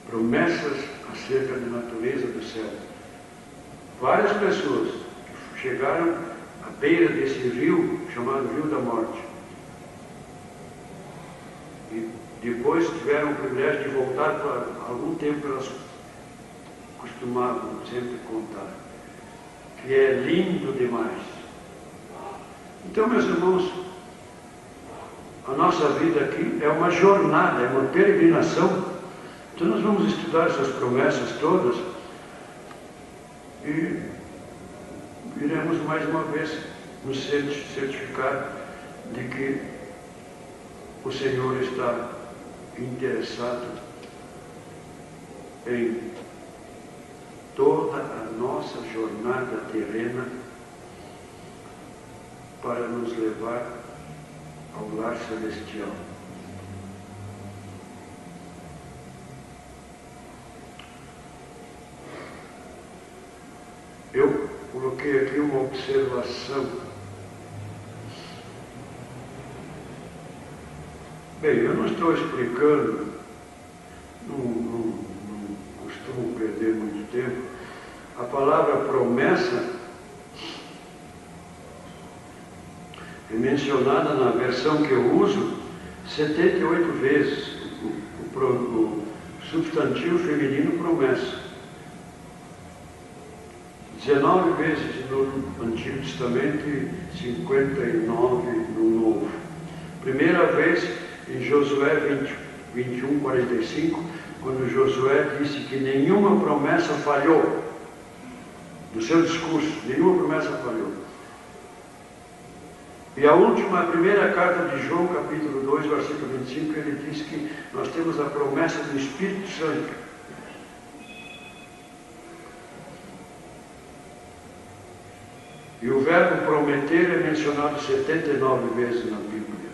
Promessas acerca da natureza do céu. Várias pessoas que chegaram à beira desse rio, chamado Rio da Morte, e depois tiveram o privilégio de voltar para algum tempo, elas costumavam sempre contar, que é lindo demais. Então, meus irmãos, a nossa vida aqui é uma jornada, é uma peregrinação. Então nós vamos estudar essas promessas todas e iremos mais uma vez nos certificar de que o Senhor está interessado em toda a nossa jornada terrena para nos levar ao lar celestial. Eu coloquei aqui uma observação. Bem, eu não estou explicando, não costumo perder muito tempo. A palavra promessa é mencionada na versão que eu uso 78 vezes, o substantivo feminino promessa. 19 vezes no Antigo Testamento e 59 no Novo. Primeira vez em Josué 21, 45, quando Josué disse que nenhuma promessa falhou. No seu discurso, nenhuma promessa falhou. E a primeira carta de João, capítulo 2, versículo 25, ele diz que nós temos a promessa do Espírito Santo. E o verbo prometer é mencionado 79 vezes na Bíblia.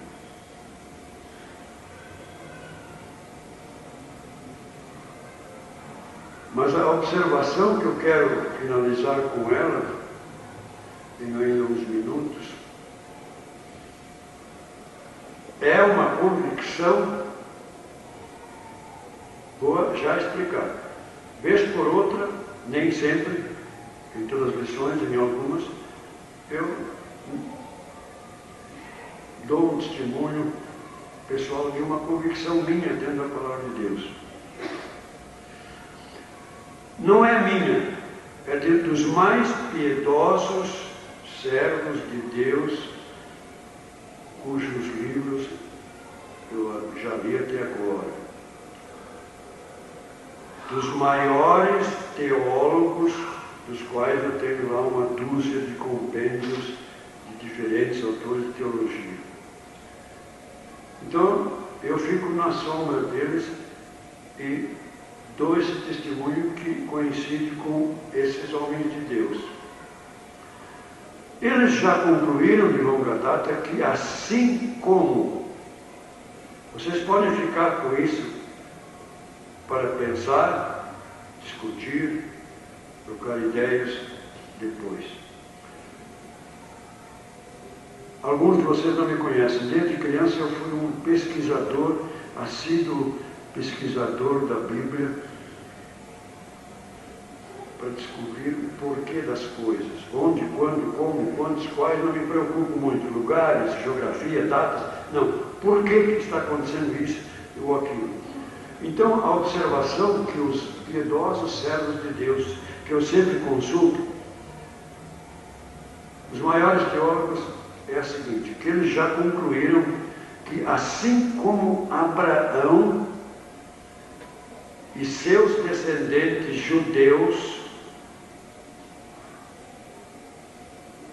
Mas a observação que eu quero finalizar com ela, tenho ainda uns minutos, é uma convicção, vou já explicar. Vez por outra, nem sempre, em todas as lições, em algumas, eu dou um testemunho pessoal de uma convicção minha dentro da palavra de Deus. Não é minha, é dos mais piedosos servos de Deus, cujos livros eu já li até agora. Dos maiores teólogos, dos quais eu tenho lá uma dúzia de compêndios de diferentes autores de teologia. Então, eu fico na sombra deles e dou esse testemunho que coincide com esses homens de Deus. Eles já concluíram de longa data que, assim como vocês podem ficar com isso para pensar, discutir, trocar ideias depois. Alguns de vocês não me conhecem. Desde criança eu fui um pesquisador, assíduo pesquisador da Bíblia, para descobrir o porquê das coisas. Onde, quando, como, quantos, quais, não me preocupo muito. Lugares, geografia, datas. Não. Por que está acontecendo isso ou aquilo? Então, a observação que os piedosos servos de Deus, que eu sempre consulto, Os maiores teólogos é a seguinte, que eles já concluíram que assim como Abraão e seus descendentes judeus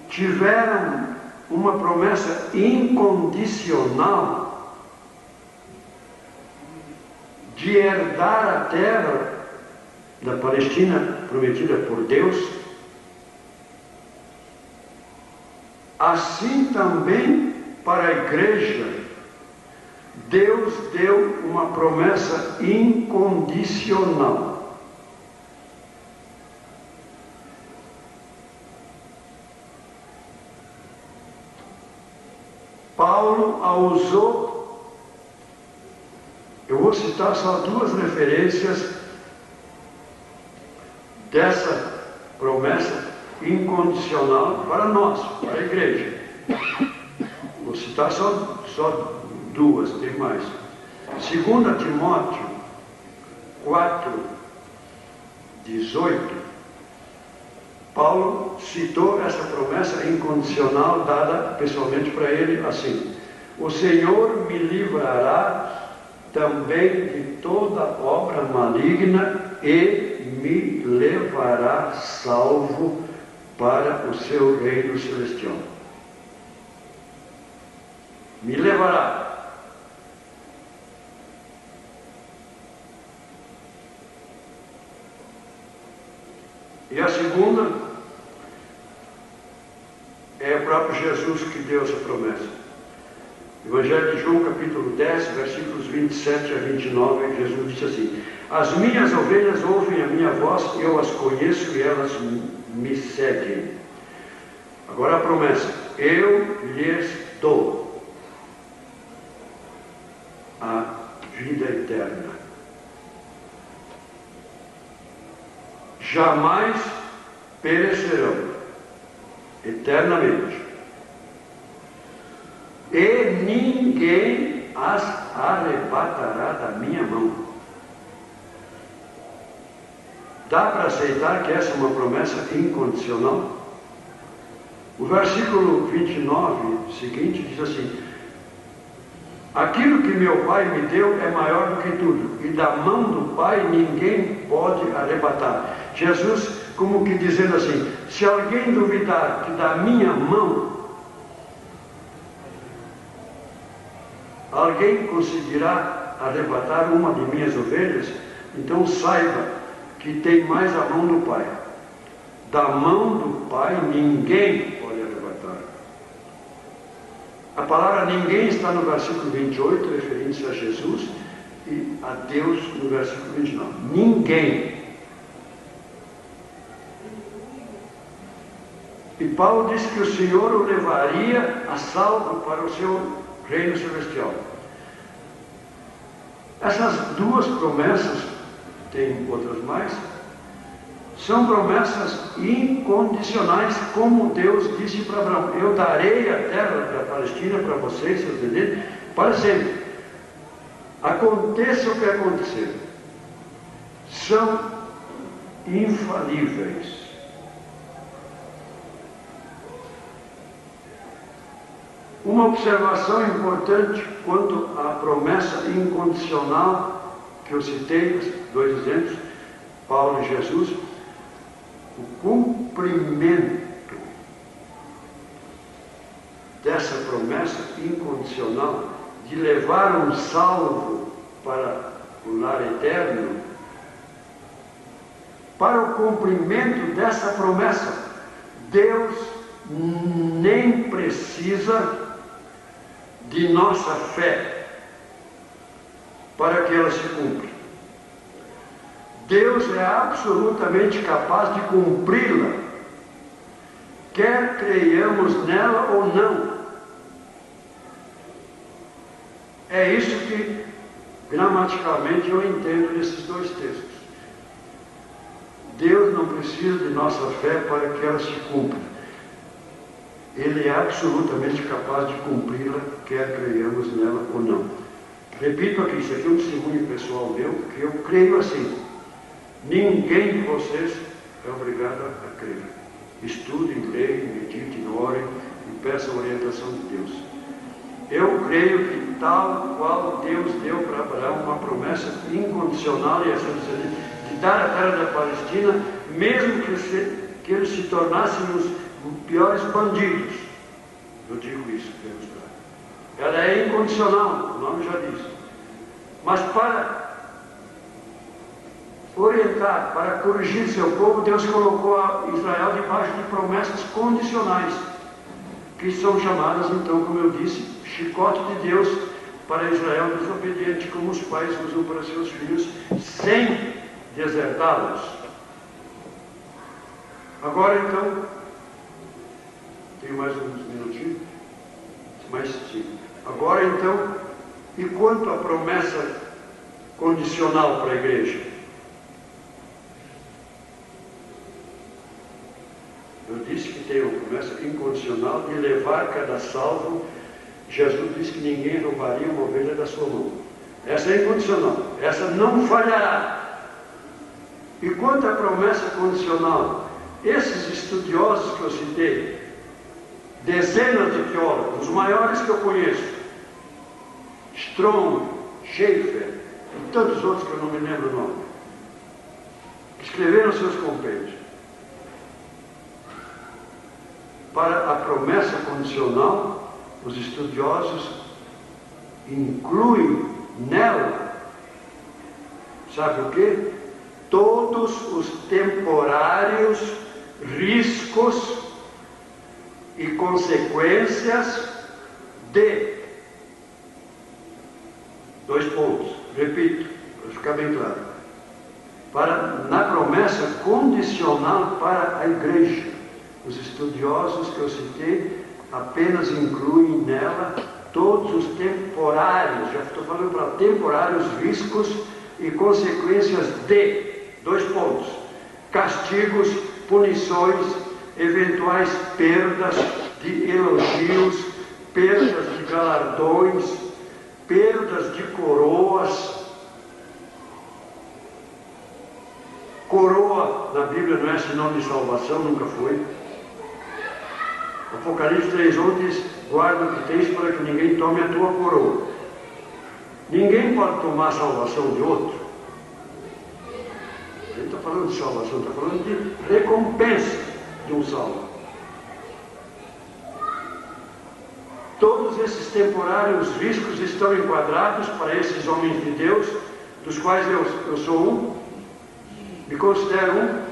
tiveram uma promessa incondicional de herdar a terra da Palestina prometida por Deus, assim também para a igreja Deus deu uma promessa incondicional. Paulo a usou, eu vou citar só duas referências dessa promessa incondicional para nós, para a igreja. Vou citar só duas, tem mais. 2 Timóteo 4:18, Paulo citou essa promessa incondicional dada pessoalmente para ele assim: o Senhor me livrará também de toda obra maligna e me levará salvo para o seu reino celestial. Me levará. E a segunda é o próprio Jesus que deu essa promessa. Evangelho de João, capítulo 10, versículos 27 a 29, Jesus disse assim: as minhas ovelhas ouvem a minha voz, eu as conheço e elas me seguem. Agora a promessa: eu lhes dou a vida eterna. Jamais perecerão, eternamente, e ninguém as arrebatará da minha mão. Dá para aceitar que essa é uma promessa incondicional? O versículo 29 seguinte diz assim: aquilo que meu Pai me deu é maior do que tudo, e da mão do Pai ninguém pode arrebatar. Jesus, como que dizendo assim: se alguém duvidar que da minha mão alguém conseguirá arrebatar uma de minhas ovelhas, então saiba que tem mais a mão do Pai. Da mão do Pai ninguém pode arrebatar. A palavra ninguém está no versículo 28, referindo-se a Jesus, e a Deus no versículo 29. Ninguém. E Paulo disse que o Senhor o levaria a salvo para o seu reino celestial. Essas duas promessas, tem outras mais, são promessas incondicionais, como Deus disse para Abraão: eu darei a terra da Palestina para vocês, seus descendentes, para sempre. Aconteça o que acontecer, são infalíveis. Uma observação importante quanto à promessa incondicional que eu citei, os dois exemplos, Paulo e Jesus: o cumprimento dessa promessa incondicional de levar um salvo para o lar eterno, para o cumprimento dessa promessa, Deus nem precisa de nossa fé para que ela se cumpra. Deus é absolutamente capaz de cumpri-la, quer creiamos nela ou não. É isso que gramaticalmente eu entendo nesses dois textos. Deus não precisa de nossa fé para que ela se cumpra. Ele é absolutamente capaz de cumpri-la, quer creiamos nela ou não. Repito aqui, isso aqui é um testemunho pessoal meu, que eu creio assim. Ninguém de vocês é obrigado a crer. Estudem, leiam, meditem. meditem, orem e peçam a orientação de Deus. Eu creio que tal qual Deus deu para Abraão uma promessa incondicional e de dar a terra da Palestina, mesmo que eles se tornassem os piores bandidos. Eu digo isso, Deus. Ela é incondicional, o nome já diz. Mas para orientar, para corrigir seu povo, Deus colocou Israel debaixo de promessas condicionais, que são chamadas, então, como eu disse, chicote de Deus para Israel desobediente, como os pais usam para seus filhos, sem desertá-los. Agora, então, tenho mais uns minutinhos? Mais 5. Agora, então, e quanto à promessa condicional para a igreja? Eu disse que tem uma promessa incondicional de levar cada salvo. Jesus disse que ninguém roubaria uma ovelha da sua mão. Essa é incondicional, essa não falhará. E quanto à promessa condicional, esses estudiosos que eu citei, dezenas de teólogos, os maiores que eu conheço, Strong, Schaeffer e tantos outros que eu não me lembro o nome, que escreveram seus compêndios. Para a promessa condicional, os estudiosos incluem nela, sabe o quê? Todos os temporários riscos e consequências de 2 pontos, repito, para ficar bem claro, na promessa condicional para a igreja. Os estudiosos que eu citei apenas incluem nela todos os temporários, já estou falando para temporários riscos e consequências de 2 pontos, castigos, punições, eventuais perdas de elogios, perdas de galardões, perdas de coroas. Coroa na Bíblia não é sinônimo de salvação, nunca foi. Apocalipse 3:1 diz: guarda o que tens para que ninguém tome a tua coroa. Ninguém pode tomar a salvação de outro. A gente está falando de salvação, está falando de recompensa de um salvo. Todos esses temporários riscos estão enquadrados para esses homens de Deus, dos quais eu sou um, me considero um.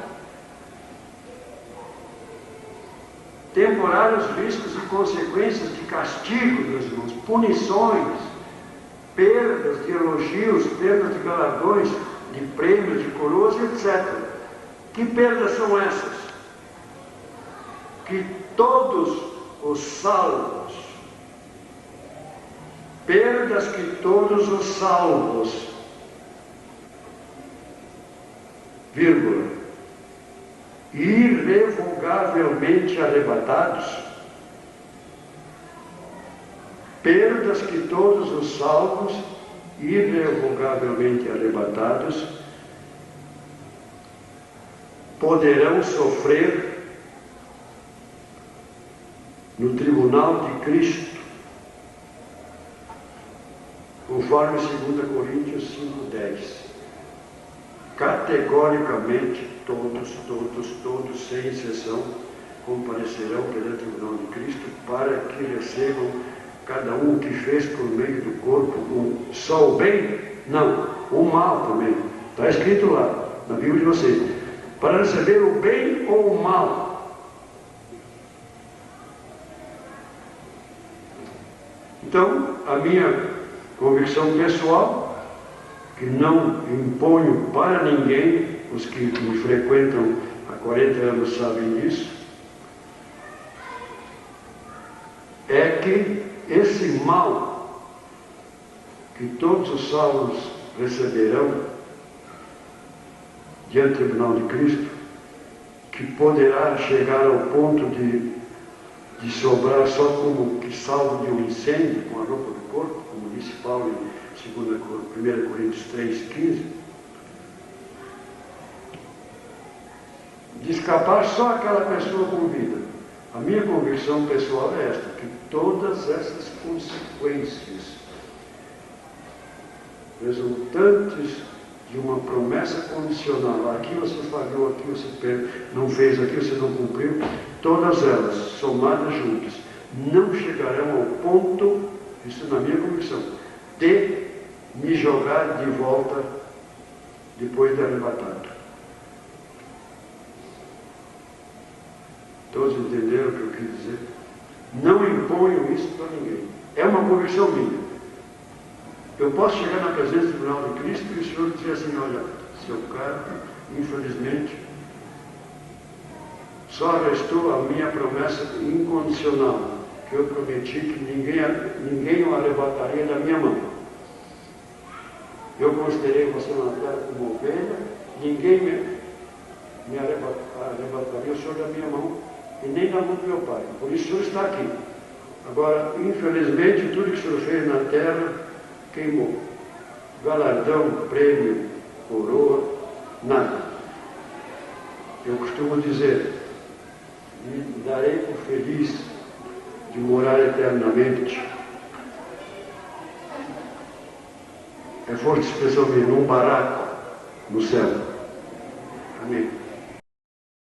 Temporários riscos e consequências de castigo, meus irmãos, punições, perdas de elogios, perdas de galardões, de prêmios, de coroas, etc. Que perdas são essas? Que todos os salvos, perdas que todos os salvos, vírgula, irrevogavelmente arrebatados, perdas que todos os salvos, irrevogavelmente arrebatados, poderão sofrer no tribunal de Cristo, conforme 2 Coríntios 5:10. Categoricamente, todos, sem exceção, comparecerão perante o tribunal de Cristo, para que recebam cada um o que fez por meio do corpo, só o bem? Não, o mal também. Está escrito lá, na Bíblia de vocês. Para receber o bem ou o mal. Então, a minha convicção pessoal, que não imponho para ninguém, os que me frequentam há 40 anos sabem disso, é que esse mal que todos os salvos receberão diante do tribunal de Cristo, que poderá chegar ao ponto de sobrar só como que salvo de um incêndio com a roupa do corpo, como disse Paulo em 1 Coríntios 3:15, de escapar só aquela pessoa com vida. A minha convicção pessoal é esta, que todas essas consequências resultantes de uma promessa condicional, aqui você falhou, aqui você não fez, aqui você não cumpriu, todas elas, somadas juntas, não chegarão ao ponto, isso na minha convicção, de me jogar de volta depois de arrebatado. Todos entenderam o que eu quis dizer? Não imponho isso para ninguém. É uma convicção minha. Eu posso chegar na presença do tribunal de Cristo e o Senhor dizer assim, olha, seu Carlos, infelizmente, só restou a minha promessa incondicional, que eu prometi que ninguém o arrebataria da minha mão. Eu considerei você na terra como ovelha, ninguém me arrebataria o Senhor da minha mão, e nem da mão do meu Pai. Por isso o Senhor está aqui. Agora, infelizmente, tudo que o Senhor fez na terra queimou. Galardão, prêmio, coroa, nada. Eu costumo dizer, me darei por feliz de morar eternamente. É forte expressão minha, num baraco no céu. Amém.